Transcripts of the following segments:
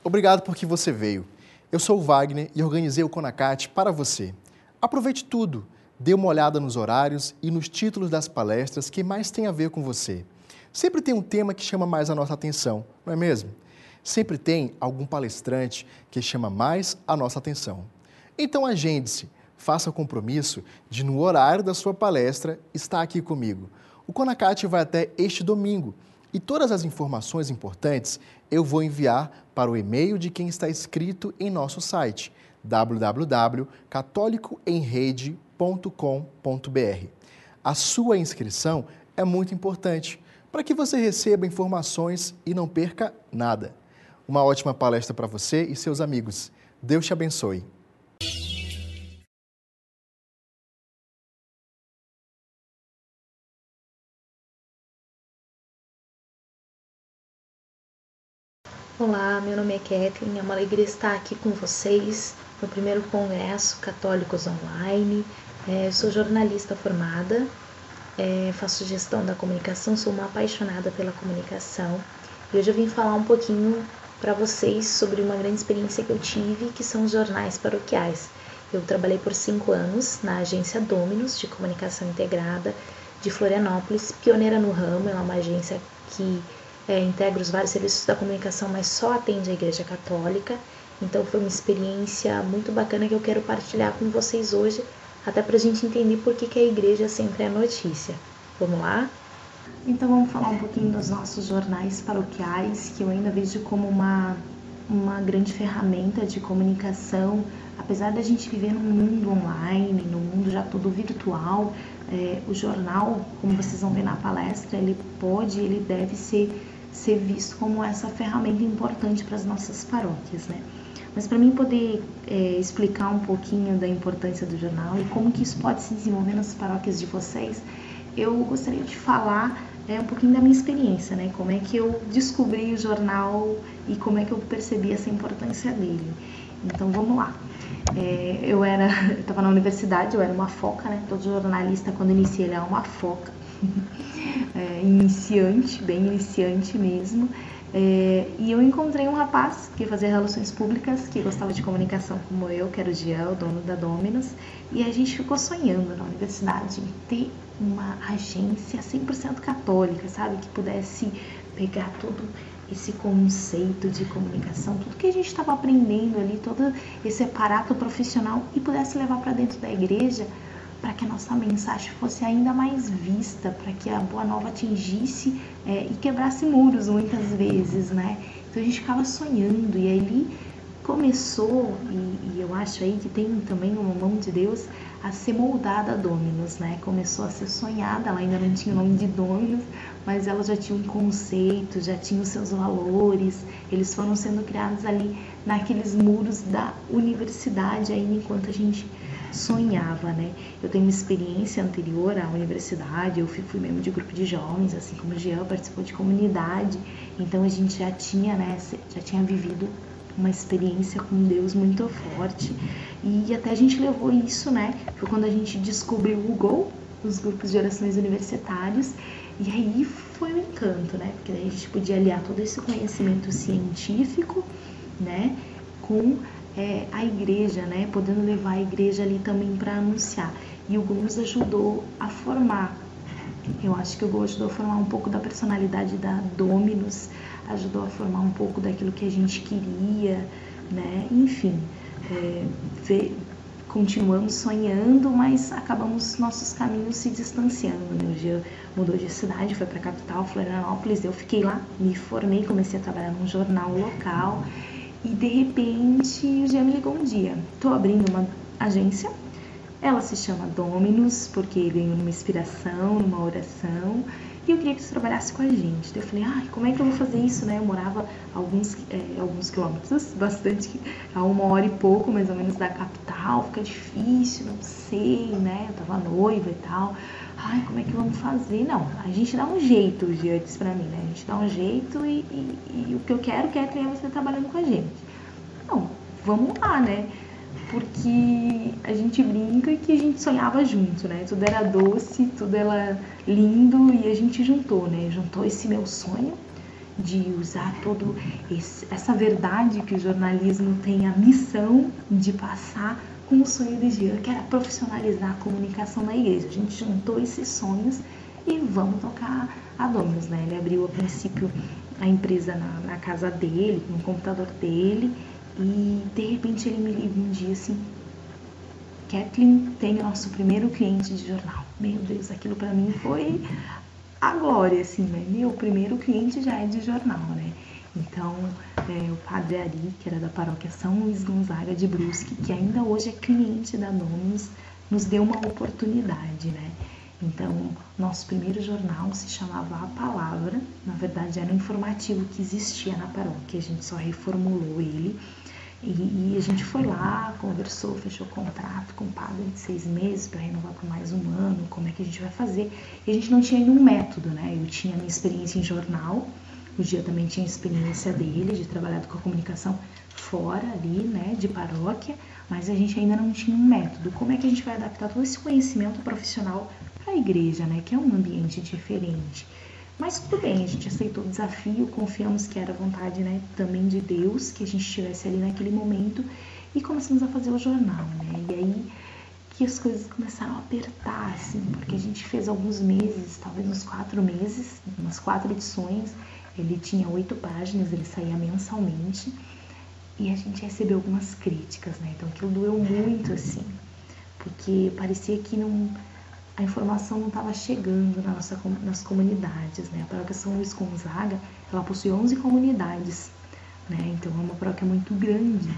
Obrigado porque você veio. Eu sou o Wagner e organizei o CONACAT para você. Aproveite tudo, dê uma olhada nos horários e nos títulos das palestras que mais tem a ver com você. Sempre tem um tema que chama mais a nossa atenção, não é mesmo? Sempre tem algum palestrante que chama mais a nossa atenção. Então agende-se, faça o compromisso de, no horário da sua palestra, estar aqui comigo. O CONACAT vai até este domingo e todas as informações importantes eu vou enviar para o e-mail de quem está inscrito em nosso site www.catolicoemrede.com.br. A sua inscrição é muito importante para que você receba informações e não perca nada. Uma ótima palestra para você e seus amigos. Deus te abençoe. Olá, meu nome é Kathleen, é uma alegria estar aqui com vocês no primeiro Congresso Católicos Online. Sou jornalista formada, faço gestão da comunicação, sou uma apaixonada pela comunicação e hoje eu vim falar um pouquinho para vocês sobre uma grande experiência que eu tive, que são os jornais paroquiais. Eu trabalhei por 5 anos na agência Dominus de comunicação integrada de Florianópolis, pioneira no ramo, é uma agência que integra os vários serviços da comunicação, mas só atende a Igreja Católica. Então foi uma experiência muito bacana que eu quero partilhar com vocês hoje, até para a gente entender por que a Igreja sempre é notícia. Vamos lá? Então vamos falar um pouquinho dos nossos jornais paroquiais, que eu ainda vejo como uma grande ferramenta de comunicação. Apesar da gente viver num mundo online, num mundo já todo virtual, o jornal, como vocês vão ver na palestra, ele deve ser visto como essa ferramenta importante para as nossas paróquias, né? Mas para mim poder explicar um pouquinho da importância do jornal e como que isso pode se desenvolver nas paróquias de vocês, eu gostaria de falar um pouquinho da minha experiência, né? Como é que eu descobri o jornal e como é que eu percebi essa importância dele. Então vamos lá. Eu estava na universidade, eu era uma foca, né? Todo jornalista, quando inicia, ele é uma foca. Iniciante, bem iniciante mesmo. E eu encontrei um rapaz que fazia relações públicas, que gostava de comunicação como eu, que era o Jean, o dono da Dominus, e a gente ficou sonhando na universidade em ter uma agência 100% católica, sabe? Que pudesse pegar todo esse conceito de comunicação, tudo que a gente estava aprendendo ali, todo esse aparato profissional e pudesse levar para dentro da igreja, para que a nossa mensagem fosse ainda mais vista, para que a Boa Nova atingisse e quebrasse muros muitas vezes, né? Então a gente ficava sonhando e aí começou, e eu acho aí que tem também uma mão de Deus, a ser moldada a Dominus, né? Começou a ser sonhada, ela ainda não tinha o nome de Dominus, mas ela já tinha um conceito, já tinha os seus valores, eles foram sendo criados ali naqueles muros da universidade, ainda enquanto a gente sonhava, né? Eu tenho uma experiência anterior à universidade, eu fui membro de grupo de jovens, assim como o Jean participou de comunidade, então a gente já tinha vivido uma experiência com Deus muito forte e até a gente levou isso, né? Foi quando a gente descobriu o GO, os grupos de orações universitários, e aí foi um encanto, né? Porque daí a gente podia aliar todo esse conhecimento científico, né? Com a igreja, né? Podendo levar a igreja ali também para anunciar. E o GO nos ajudou a formar. Eu acho que o GO ajudou a formar um pouco da personalidade da Dominus, ajudou a formar um pouco daquilo que a gente queria, né? Enfim, continuamos sonhando, mas acabamos nossos caminhos se distanciando, né? O Jean mudou de cidade, foi para a capital, Florianópolis, eu fiquei lá, me formei, comecei a trabalhar num jornal local e de repente o Jean me ligou um dia, estou abrindo uma agência, ela se chama Dominus, porque veio numa inspiração, numa oração, e eu queria que você trabalhasse com a gente. Daí eu falei, como é que eu vou fazer isso, né? Eu morava alguns quilômetros, bastante, a 1 hora e pouco, mais ou menos, da capital, fica difícil, não sei, né? Eu tava noiva e tal. Como é que vamos fazer? Não, a gente dá um jeito, o Jean disse pra mim, né? A gente dá um jeito e o que eu quero é você trabalhando com a gente. Não, vamos lá, né? Porque a gente brinca que a gente sonhava junto, né? Tudo era doce, tudo era lindo e a gente juntou, né? Juntou esse meu sonho de usar toda essa verdade que o jornalismo tem a missão de passar com o sonho de Jean, que era profissionalizar a comunicação na igreja. A gente juntou esses sonhos e vamos tocar a Dominus, né? Ele abriu a princípio a empresa na casa dele, no computador dele, e de repente ele me liga um dia assim: Kathleen, tem o nosso primeiro cliente de jornal. Meu Deus, aquilo para mim foi a glória, assim, né? Meu primeiro cliente já é de jornal, né? Então, o padre Ari, que era da paróquia São Luís Gonzaga de Brusque, que ainda hoje é cliente da Dominus, nos deu uma oportunidade, né? Então, nosso primeiro jornal se chamava A Palavra, na verdade era um informativo que existia na paróquia, a gente só reformulou ele. E a gente foi lá, conversou, fechou contrato com o padre de 6 meses para renovar por mais um ano, como é que a gente vai fazer. E a gente não tinha ainda um método, né? Eu tinha a minha experiência em jornal, o Gia também tinha a experiência dele, de trabalhar com a comunicação fora ali, né, de paróquia, mas a gente ainda não tinha um método. Como é que a gente vai adaptar todo esse conhecimento profissional para a igreja, né, que é um ambiente diferente? Mas tudo bem, a gente aceitou o desafio, confiamos que era vontade, né, também de Deus, que a gente estivesse ali naquele momento, e começamos a fazer o jornal, né? E aí que as coisas começaram a apertar, assim, porque a gente fez alguns meses, talvez uns 4 meses, umas 4 edições. Ele tinha 8 páginas, ele saía mensalmente, e a gente recebeu algumas críticas, né? Então aquilo doeu muito, assim, porque parecia que a informação não estava chegando nas comunidades, né? A paróquia São Luís Gonzaga, ela possui 11 comunidades, né? Então é uma paróquia muito grande,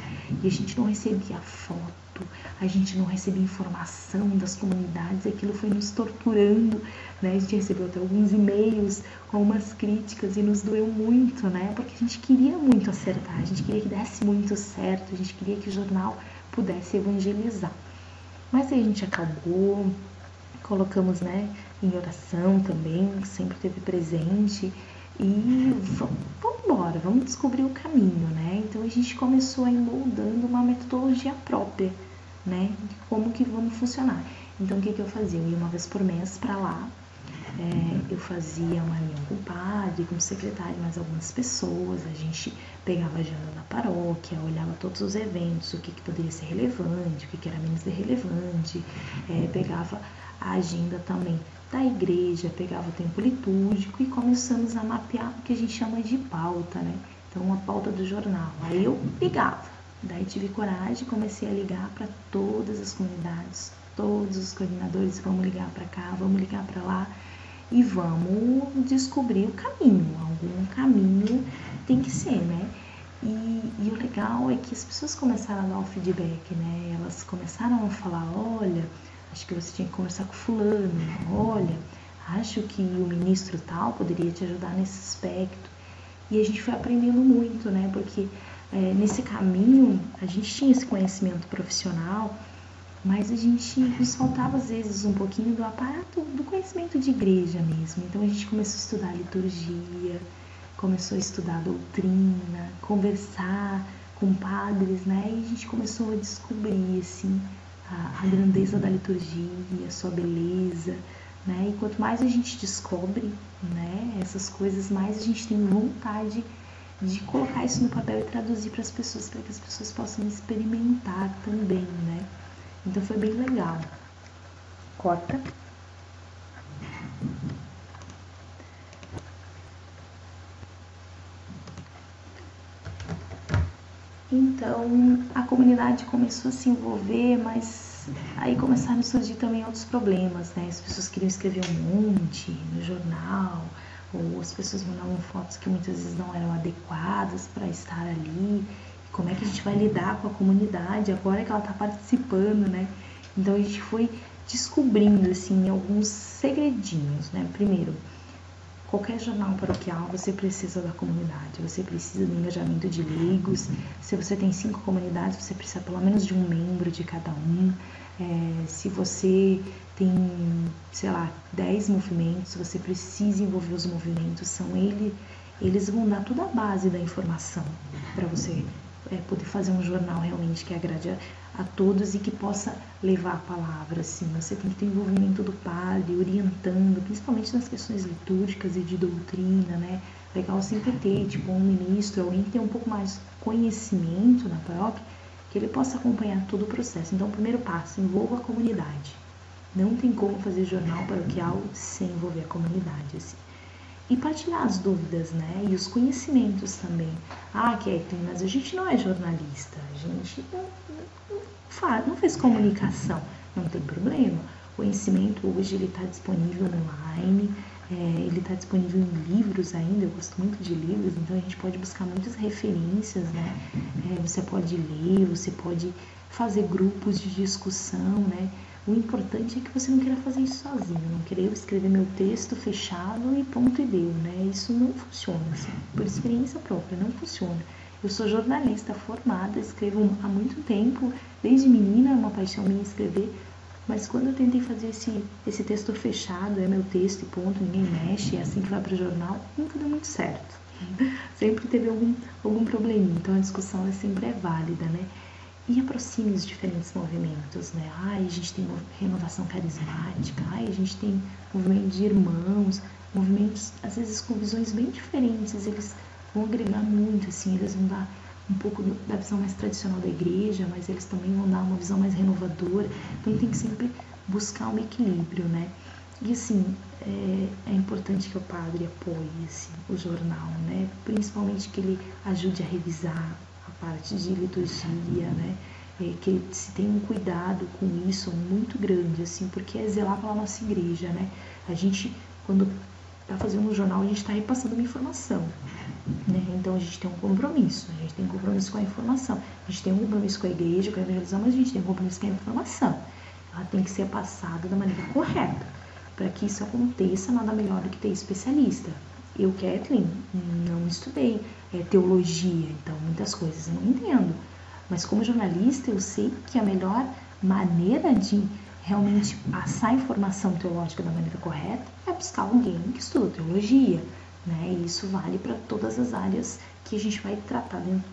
e a gente não recebia foto, a gente não recebia informação das comunidades, aquilo foi nos torturando, né? A gente recebeu até alguns e-mails com umas críticas e nos doeu muito, né? Porque a gente queria muito acertar, a gente queria que desse muito certo, a gente queria que o jornal pudesse evangelizar. Mas aí a gente acabou, colocamos, né, em oração também, sempre teve presente, e vamos embora, vamos descobrir o caminho, né? Então a gente começou a ir moldando uma metodologia própria, né, de como que vamos funcionar. Então o que eu fazia? Eu ia uma vez por mês para lá, eu fazia uma reunião com o padre, com o secretário, mais algumas pessoas, a gente pegava a agenda da paróquia, olhava todos os eventos, o que poderia ser relevante, o que era menos relevante, pegava a agenda também da igreja, pegava o tempo litúrgico e começamos a mapear o que a gente chama de pauta, né? Então, a pauta do jornal. Aí eu ligava, daí tive coragem, comecei a ligar para todas as comunidades, todos os coordenadores, vamos ligar para cá, vamos ligar para lá e vamos descobrir o caminho, algum caminho tem que ser, né? E o legal é que as pessoas começaram a dar o feedback, né? Elas começaram a falar, olha, acho que você tinha que conversar com fulano, olha, acho que o ministro tal poderia te ajudar nesse aspecto. E a gente foi aprendendo muito, né? Porque nesse caminho a gente tinha esse conhecimento profissional, mas a gente nos faltava às vezes um pouquinho do aparato, do conhecimento de igreja mesmo. Então a gente começou a estudar liturgia, começou a estudar doutrina, conversar com padres, né? E a gente começou a descobrir, assim, a grandeza da liturgia, a sua beleza, né? E quanto mais a gente descobre, né, essas coisas, mais a gente tem vontade de colocar isso no papel e traduzir para as pessoas, para que as pessoas possam experimentar também, né? Então foi bem legal. Corta. Então a comunidade começou a se envolver, mas aí começaram a surgir também outros problemas, né? As pessoas queriam escrever um monte no jornal, ou as pessoas mandavam fotos que muitas vezes não eram adequadas para estar ali. Como é que a gente vai lidar com a comunidade agora que ela está participando, né? Então a gente foi descobrindo, assim, alguns segredinhos, né? Primeiro, qualquer jornal paroquial, você precisa da comunidade, você precisa do engajamento de leigos. Se você tem 5 comunidades, você precisa pelo menos de um membro de cada um. Se você tem, sei lá, 10 movimentos, você precisa envolver os movimentos, eles vão dar toda a base da informação para você poder fazer um jornal realmente que agrade a todos e que possa levar a palavra, assim. Você tem que ter envolvimento do padre, orientando, principalmente nas questões litúrgicas e de doutrina, né? Legal sempre ter, tipo, um ministro, alguém que tem um pouco mais conhecimento na paróquia, que ele possa acompanhar todo o processo. Então, o primeiro passo, envolva a comunidade. Não tem como fazer jornal paroquial sem envolver a comunidade, assim. E partilhar as dúvidas, né? E os conhecimentos também. Kathleen, mas a gente não é jornalista, a gente não fez comunicação. Não tem problema. O conhecimento hoje ele está disponível online, ele está disponível em livros ainda, eu gosto muito de livros, então a gente pode buscar muitas referências, né? Você pode ler, você pode fazer grupos de discussão, né? O importante é que você não queira fazer isso sozinho, não querer escrever meu texto fechado e ponto e deu, né? Isso não funciona, assim, por experiência própria, não funciona. Eu sou jornalista formada, escrevo há muito tempo, desde menina, é uma paixão minha escrever, mas quando eu tentei fazer esse texto fechado, é meu texto e ponto, ninguém mexe, é assim que vai para o jornal, nunca deu muito certo. Sempre teve algum probleminha, então a discussão sempre é válida, né? E aproxime os diferentes movimentos, né? A gente tem renovação carismática, a gente tem movimento de irmãos, movimentos às vezes com visões bem diferentes, eles vão agregar muito, assim, eles vão dar um pouco da visão mais tradicional da igreja, mas eles também vão dar uma visão mais renovadora, então tem que sempre buscar um equilíbrio, né? E assim, é importante que o padre apoie assim, o jornal, né? Principalmente que ele ajude a revisar a parte de liturgia, né? Que se tenha um cuidado com isso muito grande, assim, porque é zelar pela nossa igreja, né? A gente, quando está fazendo um jornal, a gente está repassando uma informação, né? Então a gente tem um compromisso, a gente tem um compromisso com a informação, a gente tem um compromisso com a igreja, com a evangelização, mas a gente tem um compromisso com a informação. Ela tem que ser passada da maneira correta. Para que isso aconteça, nada melhor do que ter especialista. Eu, Kathleen, não estudei teologia, então muitas coisas eu não entendo. Mas como jornalista, eu sei que a melhor maneira de realmente passar a informação teológica da maneira correta é buscar alguém que estuda teologia, né? E isso vale para todas as áreas que a gente vai tratar dentro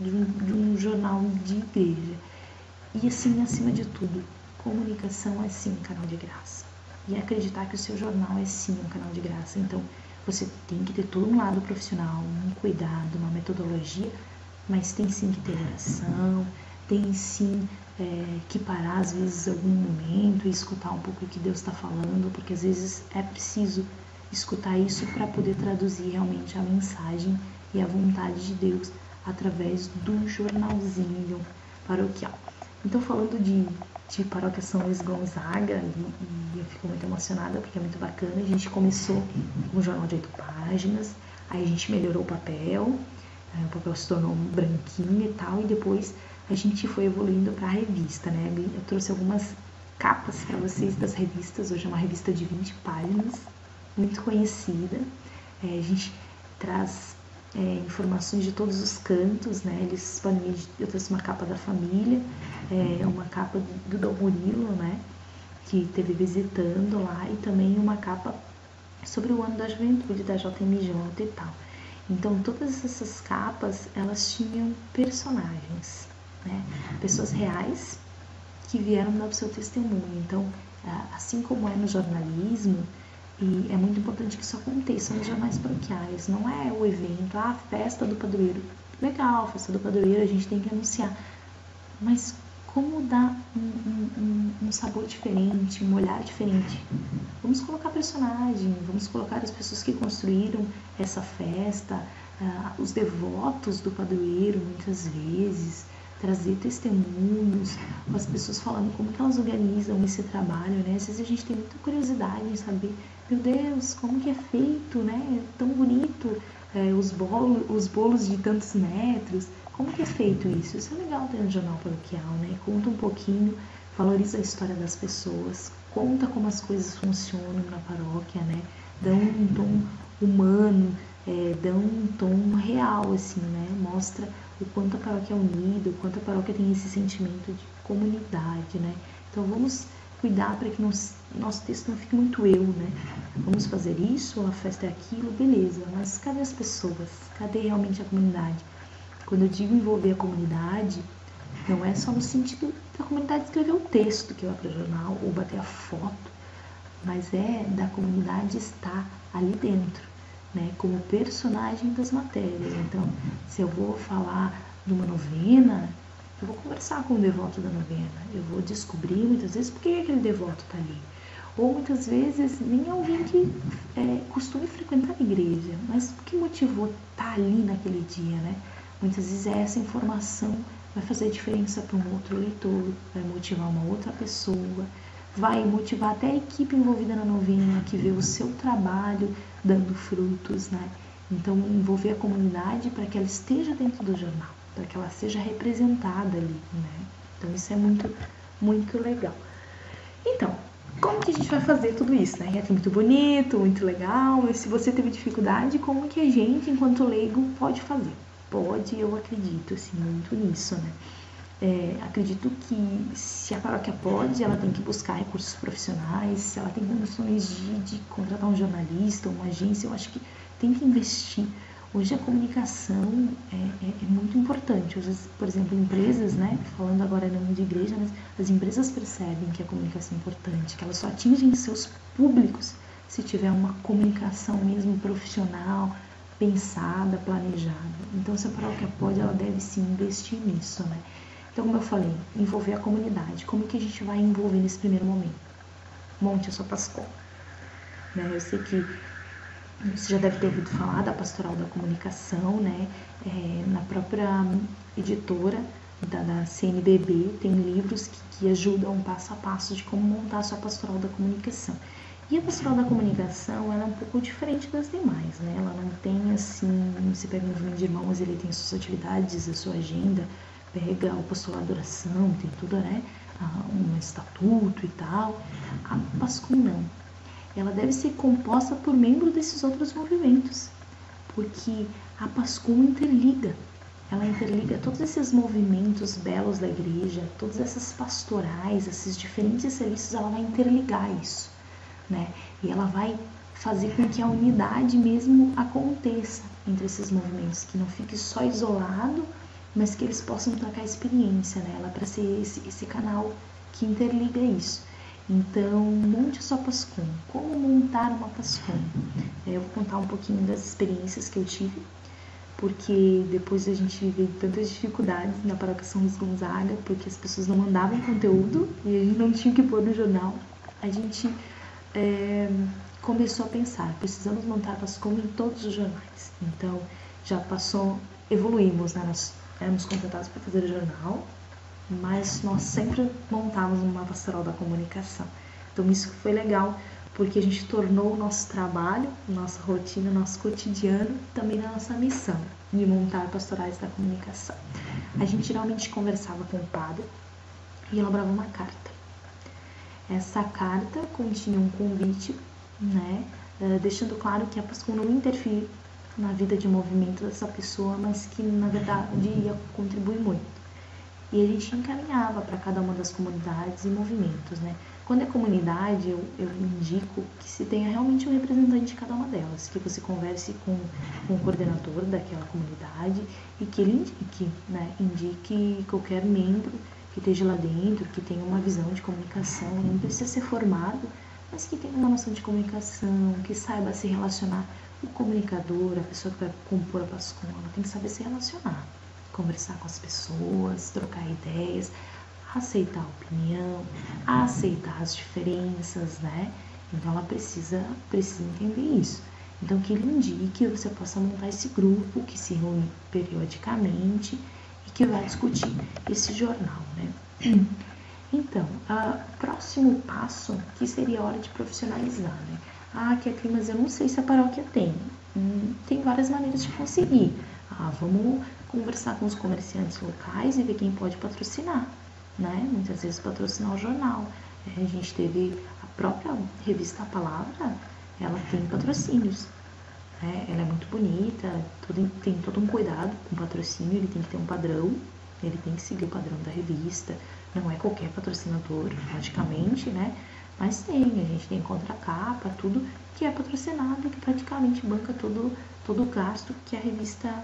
de um jornal de igreja. E assim, acima de tudo, comunicação é sim um canal de graça. E acreditar que o seu jornal é sim um canal de graça. Então, você tem que ter todo um lado profissional, um cuidado, uma metodologia, mas tem sim que ter oração, tem sim que parar às vezes algum momento e escutar um pouco o que Deus está falando, porque às vezes é preciso escutar isso para poder traduzir realmente a mensagem e a vontade de Deus através do jornalzinho paroquial. Então, falando de Paróquia São Luís Gonzaga, e eu fico muito emocionada porque é muito bacana. A gente começou com um jornal de 8 páginas, aí a gente melhorou o papel se tornou branquinho e tal, e depois a gente foi evoluindo para a revista, né? Eu trouxe algumas capas para vocês das revistas. Hoje é uma revista de 20 páginas, muito conhecida. A gente traz informações de todos os cantos, né? Eu trouxe uma capa da família, uma capa do Dom Murilo, né? Que esteve visitando lá, e também uma capa sobre o ano da juventude da JMJ e tal. Então, todas essas capas, elas tinham personagens, né? Pessoas reais que vieram dar o seu testemunho. Então, assim como é no jornalismo, e é muito importante que isso aconteça nos jornais paroquiais. Não é o evento, a festa do padroeiro. Legal, festa do padroeiro, a gente tem que anunciar. Mas como dar um sabor diferente, um olhar diferente? Vamos colocar personagem, vamos colocar as pessoas que construíram essa festa, os devotos do padroeiro, muitas vezes, trazer testemunhos, as pessoas falando como que elas organizam esse trabalho, né? Às vezes a gente tem muita curiosidade em saber, meu Deus, como que é feito, né? É tão bonito, os bolos de tantos metros, como que é feito isso? Isso é legal ter no jornal paroquial, né? Conta um pouquinho, valoriza a história das pessoas, conta como as coisas funcionam na paróquia, né? Dá um tom humano, dá um tom real, assim, né? Mostra o quanto a paróquia é unida, o quanto a paróquia tem esse sentimento de comunidade, né? Então vamos cuidar para que nosso texto não fique muito eu, né? Vamos fazer isso, a festa é aquilo, beleza, mas cadê as pessoas? Cadê realmente a comunidade? Quando eu digo envolver a comunidade, não é só no sentido da comunidade escrever o texto que vai para o jornal ou bater a foto, mas é da comunidade estar ali dentro, né, como personagem das matérias. Então, se eu vou falar de uma novena, eu vou conversar com o devoto da novena, eu vou descobrir muitas vezes por que aquele devoto está ali. Ou muitas vezes nem alguém que costume frequentar a igreja, mas o que motivou estar ali naquele dia, né? Muitas vezes essa informação vai fazer diferença para um outro leitor, vai motivar uma outra pessoa, vai motivar até a equipe envolvida na novena, que vê o seu trabalho dando frutos, né? Então, envolver a comunidade para que ela esteja dentro do jornal, para que ela seja representada ali, né? Então, isso é muito, muito legal. Então, como que a gente vai fazer tudo isso, né? É muito bonito, muito legal, mas se você teve dificuldade, como que a gente, enquanto leigo, pode fazer? Pode, eu acredito, assim, muito nisso, né? Acredito que se a paróquia pode, ela tem que buscar recursos profissionais, se ela tem condições de contratar um jornalista, uma agência, eu acho que tem que investir. Hoje a comunicação é muito importante. Hoje, por exemplo, empresas, né, falando agora não de igreja, mas as empresas percebem que a comunicação é importante, que elas só atingem seus públicos se tiver uma comunicação mesmo profissional, pensada, planejada. Então, se a paróquia pode, ela deve sim investir nisso, né? Então, como eu falei, envolver a comunidade. Como que a gente vai envolver nesse primeiro momento? Monte a sua Pascom. Né? Eu sei que você já deve ter ouvido falar da Pastoral da Comunicação, né? Na própria editora da CNBB tem livros que ajudam passo a passo de como montar a sua Pastoral da Comunicação. E a Pastoral da Comunicação, ela é um pouco diferente das demais, né? Ela não tem, assim, você pega um movimento de irmãos, ele tem suas atividades, a sua agenda, pega o apostolado de oração, tem tudo, né? Um estatuto e tal. A Pascom não. Ela deve ser composta por membros desses outros movimentos, porque a Pascom interliga. Ela interliga todos esses movimentos belos da igreja, todas essas pastorais, esses diferentes serviços, ela vai interligar isso, né? E ela vai fazer com que a unidade mesmo aconteça entre esses movimentos, que não fique só isolado, mas que eles possam trocar experiência, né? Ela para ser esse canal que interliga isso. Então, monte a sua Pascom. Como montar uma Pascom? Eu vou contar um pouquinho das experiências que eu tive, porque depois a gente vive tantas dificuldades na paróquia São Luís Gonzaga, porque as pessoas não mandavam conteúdo e a gente não tinha que pôr no jornal. A gente começou a pensar, precisamos montar a Pascom em todos os jornais. Então, já passou, evoluímos, né? Nós éramos contratados para fazer o jornal, mas nós sempre montávamos uma pastoral da comunicação. Então isso foi legal, porque a gente tornou o nosso trabalho, nossa rotina, nosso cotidiano, também na nossa missão de montar pastorais da comunicação. A gente geralmente conversava com o padre e elaborava uma carta. Essa carta continha um convite, né, deixando claro que a Pascom não interfere na vida de movimento dessa pessoa, mas que na verdade ia contribuir muito. E a gente encaminhava para cada uma das comunidades e movimentos, né? Quando é comunidade, eu indico que se tenha realmente um representante de cada uma delas, que você converse com o coordenador daquela comunidade e que ele indique, né? Indique qualquer membro que esteja lá dentro, que tenha uma visão de comunicação, não precisa ser formado, mas que tenha uma noção de comunicação, que saiba se relacionar. O comunicador, a pessoa que vai compor a Pascom, ela tem que saber se relacionar, conversar com as pessoas, trocar ideias, aceitar a opinião, aceitar as diferenças, né? Então ela precisa entender isso. Então que ele indique que você possa montar esse grupo que se reúne periodicamente e que vai discutir esse jornal, né? Então, o próximo passo que seria a hora de profissionalizar, né? Kathleen, mas eu não sei se a paróquia tem. Tem várias maneiras de conseguir. Vamos conversar com os comerciantes locais e ver quem pode patrocinar, né? Muitas vezes patrocinar o jornal. A gente teve a própria revista A Palavra, ela tem patrocínios, né? Ela é muito bonita, tem todo um cuidado com o patrocínio, ele tem que ter um padrão, ele tem que seguir o padrão da revista, não é qualquer patrocinador, praticamente, né? Mas a gente tem contracapa, tudo que é patrocinado e que praticamente banca todo o gasto que a revista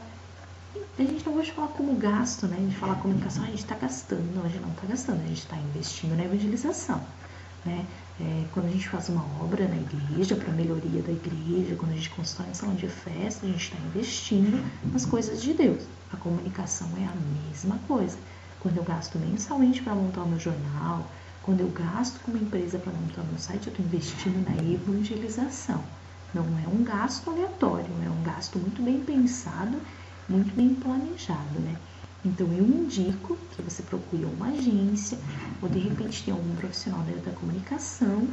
A gente não gosta de falar como gasto, né? De falar comunicação, a gente está gastando. Não, a gente não está gastando, a gente está investindo na evangelização, né? Quando a gente faz uma obra na igreja, para a melhoria da igreja, quando a gente constrói um salão de festa, a gente está investindo nas coisas de Deus. A comunicação é a mesma coisa. Quando eu gasto mensalmente para montar o meu jornal, quando eu gasto com uma empresa para montar o meu site, eu estou investindo na evangelização. Não é um gasto aleatório, é um gasto muito bem pensado, muito bem planejado, né? Então, eu indico que você procure uma agência ou, de repente, tem algum profissional da comunicação,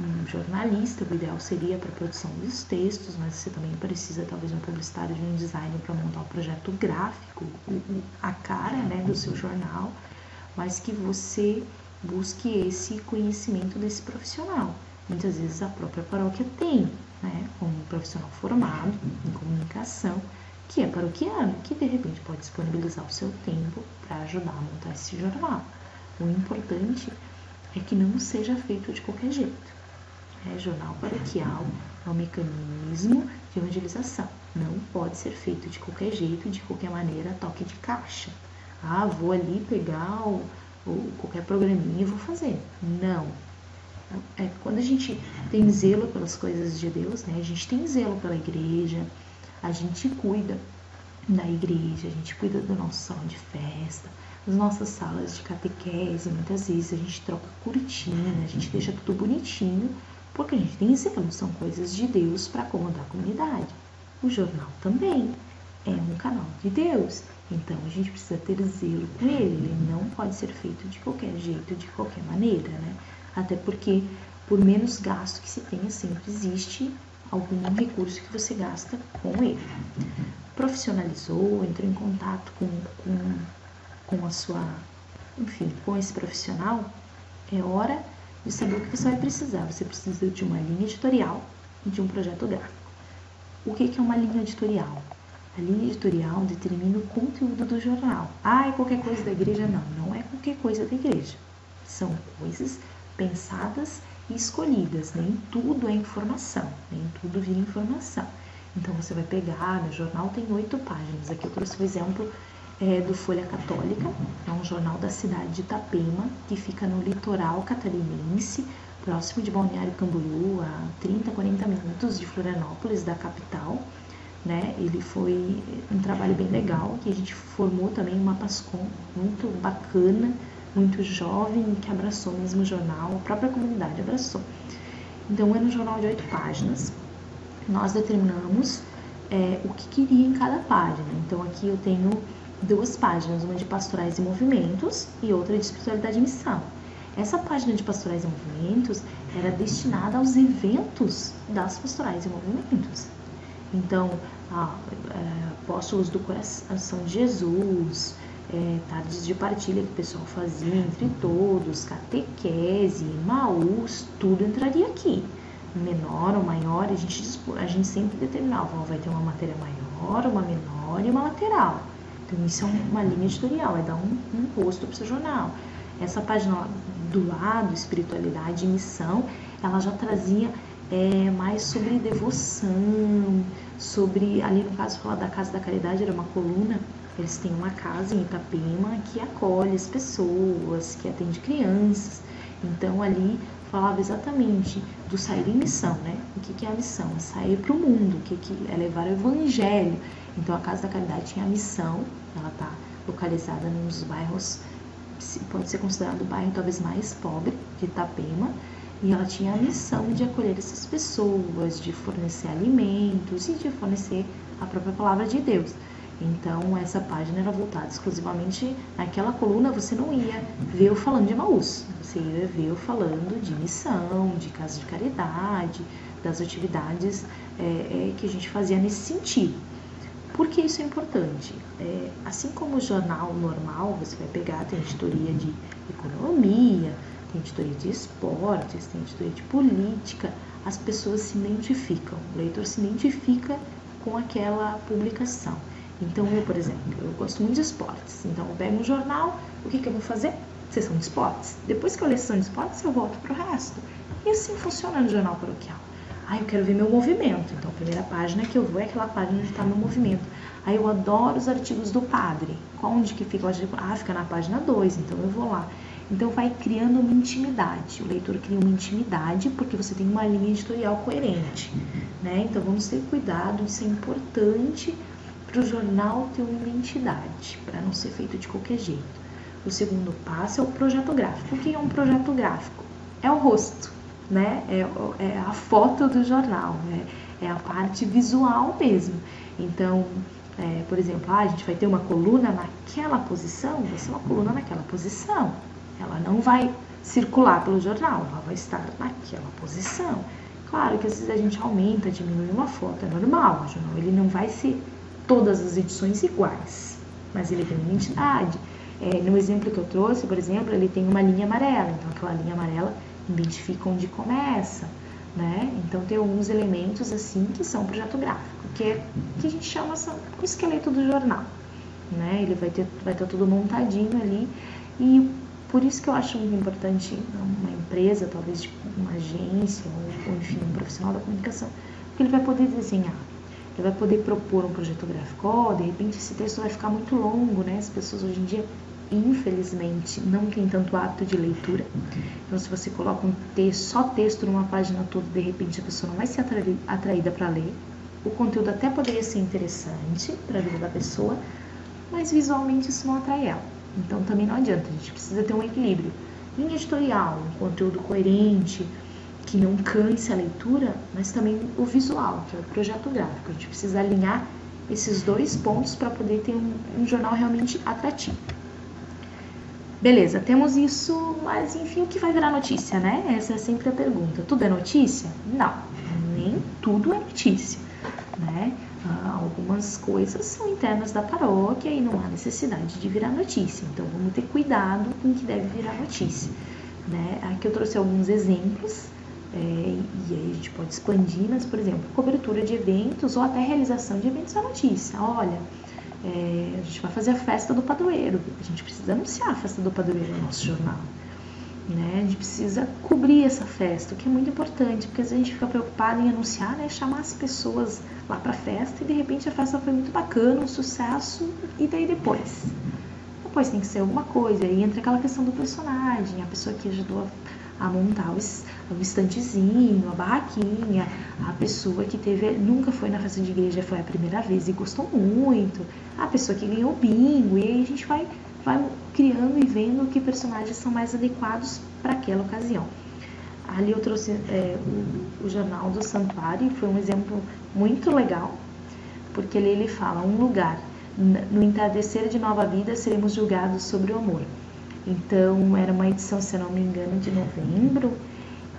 um jornalista. O ideal seria para a produção dos textos, mas você também precisa, talvez, de um publicitário, de um designer para montar o projeto gráfico, a cara, né, do seu jornal, mas que você busque esse conhecimento desse profissional. Muitas vezes a própria paróquia tem, né, um profissional formado em comunicação, que é paroquiano, que de repente pode disponibilizar o seu tempo para ajudar a montar esse jornal. O importante é que não seja feito de qualquer jeito. Jornal paroquial é um mecanismo de evangelização. Não pode ser feito de qualquer jeito, de qualquer maneira, toque de caixa. Vou ali pegar qualquer programinha e vou fazer. Não. Quando a gente tem zelo pelas coisas de Deus, né, a gente tem zelo pela igreja, a gente cuida da igreja, a gente cuida do nosso salão de festa, das nossas salas de catequese. Muitas vezes a gente troca cortina, a gente deixa tudo bonitinho, porque a gente tem zelo, são coisas de Deus para acomodar a comunidade. O jornal também é um canal de Deus, então a gente precisa ter zelo com ele não pode ser feito de qualquer jeito, de qualquer maneira, né? Até porque, por menos gasto que se tenha, sempre existe algum recurso que você gasta com ele. Profissionalizou, entrou em contato com a sua, enfim, com esse profissional, é hora de saber o que você vai precisar. Você precisa de uma linha editorial e de um projeto gráfico. O que é uma linha editorial? A linha editorial determina o conteúdo do jornal. É qualquer coisa da igreja? Não, não é qualquer coisa da igreja. São coisas pensadas e escolhidas. Nem tudo é informação, nem tudo vira informação. Então, você vai pegar, no jornal tem 8 páginas. Aqui eu trouxe o exemplo do Folha Católica, é um jornal da cidade de Itapema, que fica no litoral catarinense, próximo de Balneário Camboriú, a 30, 40 minutos de Florianópolis, da capital. Né? Ele foi um trabalho bem legal, que a gente formou também uma PASCOM muito bacana, muito jovem, que abraçou mesmo o jornal, a própria comunidade abraçou. Então, é um jornal de 8 páginas. Nós determinamos o que queria em cada página. Então, aqui eu tenho 2 páginas, uma de pastorais e movimentos e outra de espiritualidade e missão. Essa página de pastorais e movimentos era destinada aos eventos das pastorais e movimentos. Então, apóstolos do coração de Jesus, tardes de partilha que o pessoal fazia entre todos, catequese, Emaús, tudo entraria aqui. Menor ou maior, a gente sempre determinava, vai ter uma matéria maior, uma menor e uma lateral. Então, isso é uma linha editorial, vai dar um rosto para o seu jornal. Essa página do lado, espiritualidade e missão, ela já trazia mais sobre devoção, sobre, ali no caso, falar da Casa da Caridade, era uma coluna. Eles têm uma casa em Itapema que acolhe as pessoas, que atende crianças. Então, ali falava exatamente do sair em missão, né? O que é a missão? É sair para o mundo, o que é levar o evangelho. Então, a Casa da Caridade tinha a missão, ela está localizada num dos bairros, pode ser considerado o bairro talvez mais pobre de Itapema, e ela tinha a missão de acolher essas pessoas, de fornecer alimentos e de fornecer a própria palavra de Deus. Então, essa página era voltada exclusivamente naquela coluna. Você não ia ver eu falando de Emaús, você ia ver eu falando de missão, de casa de caridade, das atividades que a gente fazia nesse sentido. Por que isso é importante? Assim como o jornal normal, você vai pegar, tem editoria de economia, tem editoria de esportes, tem editoria de política, as pessoas se identificam, o leitor se identifica com aquela publicação. Então, eu, por exemplo, eu gosto muito de esportes, então eu pego um jornal, o que eu vou fazer? Sessão de esportes. Depois que eu ler sessão de esportes, eu volto para o resto. E assim funciona no jornal paroquial. Eu quero ver meu movimento, então a primeira página que eu vou é aquela página onde está meu movimento. Aí eu adoro os artigos do padre. Onde que fica? Fica na página 2, então eu vou lá. Então vai criando uma intimidade. O leitor cria uma intimidade porque você tem uma linha editorial coerente, né? Então vamos ter cuidado, isso é importante para o jornal ter uma identidade, para não ser feito de qualquer jeito. O segundo passo é o projeto gráfico. O que é um projeto gráfico? É o rosto, né? É a foto do jornal, né? É a parte visual mesmo. Então, por exemplo, a gente vai ter uma coluna naquela posição, vai ser uma coluna naquela posição. Ela não vai circular pelo jornal, ela vai estar naquela posição. Claro que às vezes a gente aumenta, diminui uma foto, é normal. O jornal ele não vai ser todas as edições iguais, mas ele tem uma identidade. No exemplo que eu trouxe, por exemplo, ele tem uma linha amarela, então aquela linha amarela identifica onde começa, né? Então tem alguns elementos assim que são projeto gráfico, que a gente chama o esqueleto do jornal, né? Ele vai ter tudo montadinho ali, e por isso que eu acho muito importante uma empresa, talvez de uma agência ou enfim, um profissional da comunicação, porque ele vai poder desenhar, ele vai poder propor um projeto gráfico. De repente esse texto vai ficar muito longo, né? As pessoas hoje em dia, infelizmente, não têm tanto hábito de leitura. Então, se você coloca só texto numa página toda, de repente a pessoa não vai ser atraída para ler. O conteúdo até poderia ser interessante para a vida da pessoa, mas visualmente isso não atrai ela. Então, também não adianta, a gente precisa ter um equilíbrio. Linha editorial, um conteúdo coerente, que não canse a leitura, mas também o visual, que é o projeto gráfico. A gente precisa alinhar esses dois pontos para poder ter um jornal realmente atrativo. Beleza, temos isso, mas enfim, o que vai virar notícia, né? Essa é sempre a pergunta. Tudo é notícia? Não, nem tudo é notícia, né? Algumas coisas são internas da paróquia e não há necessidade de virar notícia. Então, vamos ter cuidado com o que deve virar notícia, né? Aqui eu trouxe alguns exemplos, e aí a gente pode expandir, mas, por exemplo, cobertura de eventos ou até realização de eventos é notícia. Olha, a gente vai fazer a festa do padroeiro, a gente precisa anunciar a festa do padroeiro no nosso jornal, né? A gente precisa cobrir essa festa, o que é muito importante, porque às vezes a gente fica preocupado em anunciar, né? Chamar as pessoas lá para a festa e de repente a festa foi muito bacana, um sucesso, e daí depois tem que ser alguma coisa. Aí entra aquela questão do personagem, a pessoa que ajudou a montar o estantezinho, a barraquinha, a pessoa que nunca foi na festa de igreja, foi a primeira vez e gostou muito, a pessoa que ganhou o bingo, e aí a gente vai criando e vendo que personagens são mais adequados para aquela ocasião. Ali eu trouxe o Jornal do Santuário, foi um exemplo muito legal, porque ele fala, um lugar, no entardecer de nova vida seremos julgados sobre o amor. Então, era uma edição, se eu não me engano, de novembro,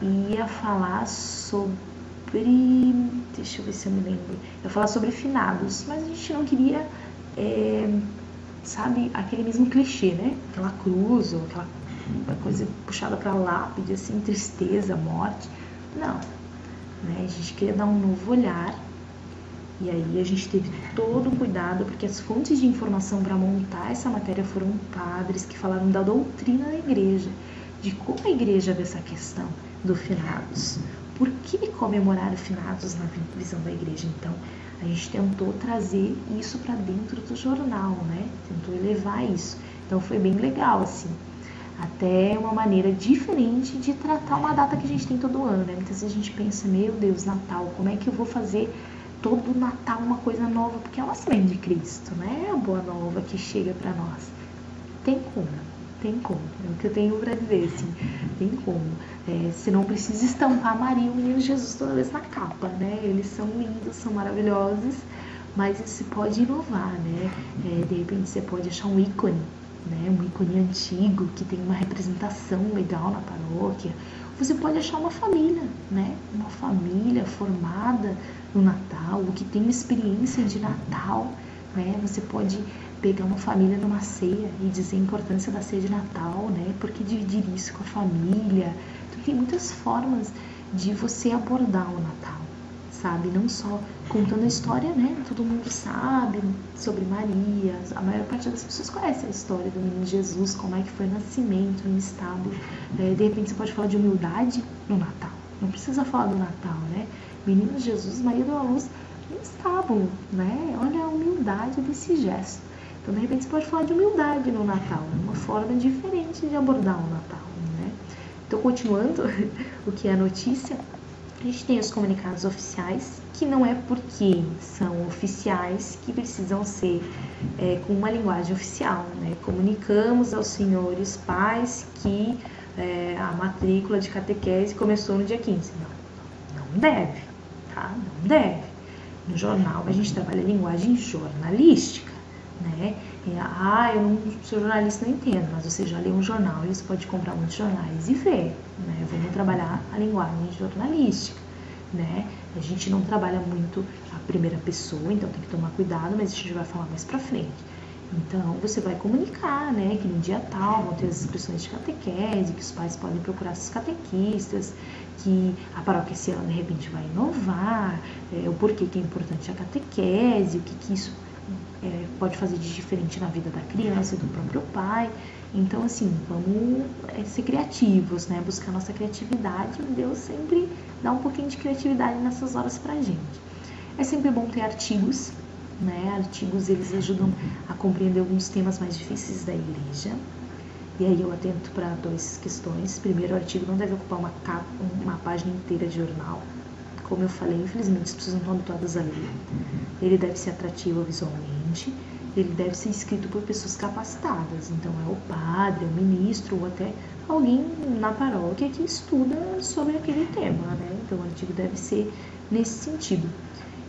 e ia falar sobre... Deixa eu ver se eu me lembro. Ia falar sobre finados, mas a gente não queria, sabe, aquele mesmo clichê, né? Aquela cruz, ou aquela coisa puxada para lápide, assim, tristeza, morte. Não. Né? A gente queria dar um novo olhar. E aí a gente teve todo o cuidado, porque as fontes de informação para montar essa matéria foram padres que falaram da doutrina da igreja, de como a igreja vê essa questão do finados. Por que comemorar o finados na visão da igreja? Então, a gente tentou trazer isso para dentro do jornal, né? Tentou elevar isso. Então, foi bem legal, assim. Até uma maneira diferente de tratar uma data que a gente tem todo ano, né? Muitas vezes a gente pensa, meu Deus, Natal, como é que eu vou fazer todo Natal uma coisa nova, porque é o nascimento de Cristo, né? É a boa nova que chega para nós. Tem como. É o que eu tenho para dizer, assim. Tem como. Você não precisa estampar Maria e o Menino Jesus toda vez na capa, né? Eles são lindos, são maravilhosos, mas você pode inovar, né? De repente você pode achar um ícone, né? Um ícone antigo que tem uma representação legal na paróquia. Você pode achar uma família, né? Uma família formada no Natal, ou que tem uma experiência de Natal, né? Você pode pegar uma família numa ceia e dizer a importância da ceia de Natal, né? Porque dividir isso com a família. Então, tem muitas formas de você abordar o Natal, sabe? Não só contando a história, né? Todo mundo sabe sobre Maria, a maior parte das pessoas conhece a história do menino Jesus, como é que foi o nascimento, no estábulo. De repente você pode falar de humildade no Natal. Não precisa falar do Natal, né? Menino Jesus, Maria deu à luz no estábulo, né? Olha a humildade desse gesto. Então, de repente, você pode falar de humildade no Natal, uma forma diferente de abordar o Natal, né? Então, continuando o que é a notícia, a gente tem os comunicados oficiais, que não é porque são oficiais que precisam ser com uma linguagem oficial, né? Comunicamos aos senhores pais que a matrícula de catequese começou no dia 15. Não deve, tá? Não deve. No jornal, a gente trabalha a linguagem jornalística, né? Eu não sou jornalista, não entendo, mas você já leu um jornal e você pode comprar muitos jornais e ver, né? Vamos trabalhar a linguagem jornalística, né? A gente não trabalha muito a primeira pessoa, então tem que tomar cuidado, mas a gente vai falar mais pra frente. Então, você vai comunicar, né, que no dia tal vão ter as inscrições de catequese, que os pais podem procurar seus catequistas, que a paróquia esse ano, de repente, vai inovar, o porquê que é importante a catequese, o que isso pode fazer de diferente na vida da criança e do próprio pai. Então, assim, vamos ser criativos, né, buscar nossa criatividade. Deus sempre dá um pouquinho de criatividade nessas horas pra gente. É sempre bom ter artigos, né? Artigos, eles ajudam a compreender alguns temas mais difíceis da igreja. E aí eu atento para duas questões. Primeiro, o artigo não deve ocupar uma página inteira de jornal. Como eu falei, infelizmente as pessoas não estão habituadas a ler. Ele deve ser atrativo visualmente. Ele deve ser escrito por pessoas capacitadas. Então é o padre, é o ministro ou até alguém na paróquia que estuda sobre aquele tema, né? Então o artigo deve ser nesse sentido.